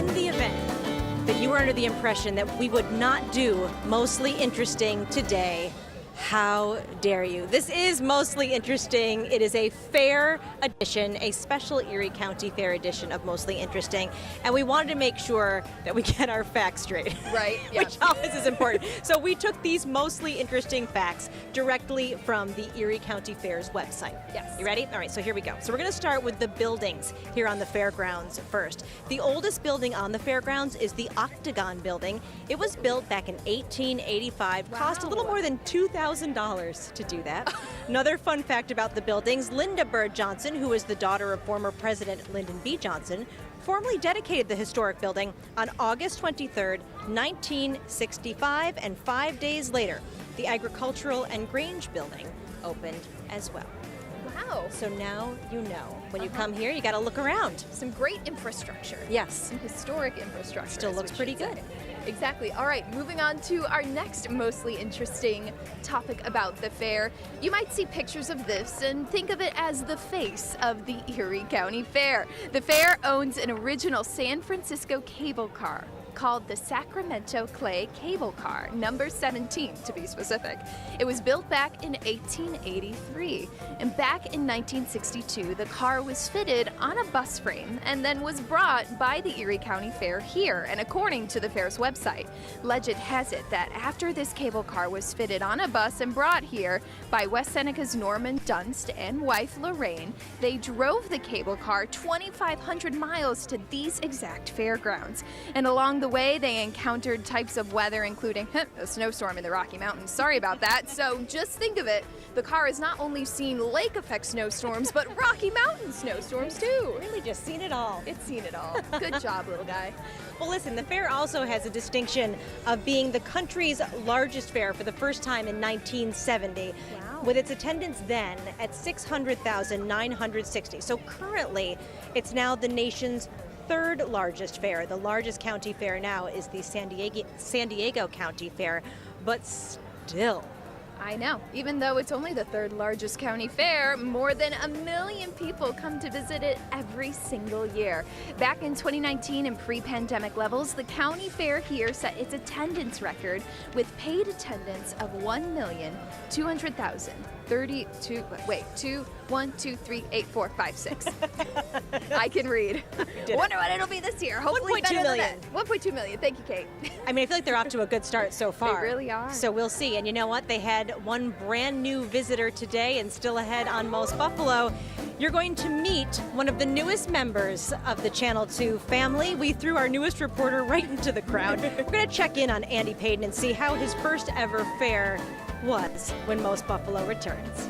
in the event that you were under the impression that we would not do Mostly Interesting today, how dare you? This is Mostly Interesting. It is a fair edition, a special Erie County Fair edition of Mostly Interesting. And we wanted to make sure that we get our facts straight. Right, yeah. Which always is important. So we took these Mostly Interesting facts directly from the Erie County Fair's website. Yes. You ready? All right, so here we go. So we're going to start with the buildings here on the fairgrounds first. The oldest building on the fairgrounds is the Octagon Building. It was built back in 1885. Wow. Cost a little more than $2,000 to do that. Another fun fact about the buildings, Linda Bird Johnson, who is the daughter of former President Lyndon B. Johnson, formally dedicated the historic building on August 23rd, 1965, and 5 days later, the Agricultural and Grange Building opened as well. Wow. So now you know. When you come here, you got to look around. Some great infrastructure. Yes. Some historic infrastructure. Still is looks what pretty she good. said. Exactly. All right, moving on to our next Mostly Interesting topic about the fair. You might see pictures of this and think of it as the face of the Erie County Fair. The fair owns an original San Francisco cable car called the Sacramento Clay Cable Car, number 17 to be specific. It was built back in 1883, and back in 1962, the car was fitted on a bus frame and then was brought by the Erie County Fair here. And according to the fair's website, legend has it that after this cable car was fitted on a bus and brought here by West Seneca's Norman Dunst and wife Lorraine, they drove the cable car 2,500 miles to these exact fairgrounds. And along the way, they encountered types of weather, including a snowstorm in the Rocky Mountains. Sorry about that. So just think of it. The car has not only seen lake effect snowstorms, but Rocky Mountain snowstorms too. Really just seen it all. It's seen it all. Good job, little guy. Well, listen, the fair also has a distinction of being the country's largest fair for the first time in 1970. Wow. With its attendance then at 600,960. So currently, it's now the nation's third largest fair. The largest county fair now is the San Diego County Fair, but still. I know. Even though it's only the third largest county fair, more than 1 million people come to visit it every single year. Back in 2019, in pre-pandemic levels, the county fair here set its attendance record with paid attendance of 1,200,000. 32, wait, 2, 1, 2, 3, 8, 4, 5, 6. I can read. Wonder what it'll be this year. Hopefully 1.2 better million. than that. 1.2 million. Thank you, Kate. I mean, I feel like they're off to a good start so far. They really are. So we'll see. And you know what? They had one brand new visitor today and still ahead on Most Buffalo. You're going to meet one of the newest members of the Channel 2 family. We threw our newest reporter right into the crowd. We're going to check in on Andy Payton and see how his first ever fair was when Most Buffalo returns.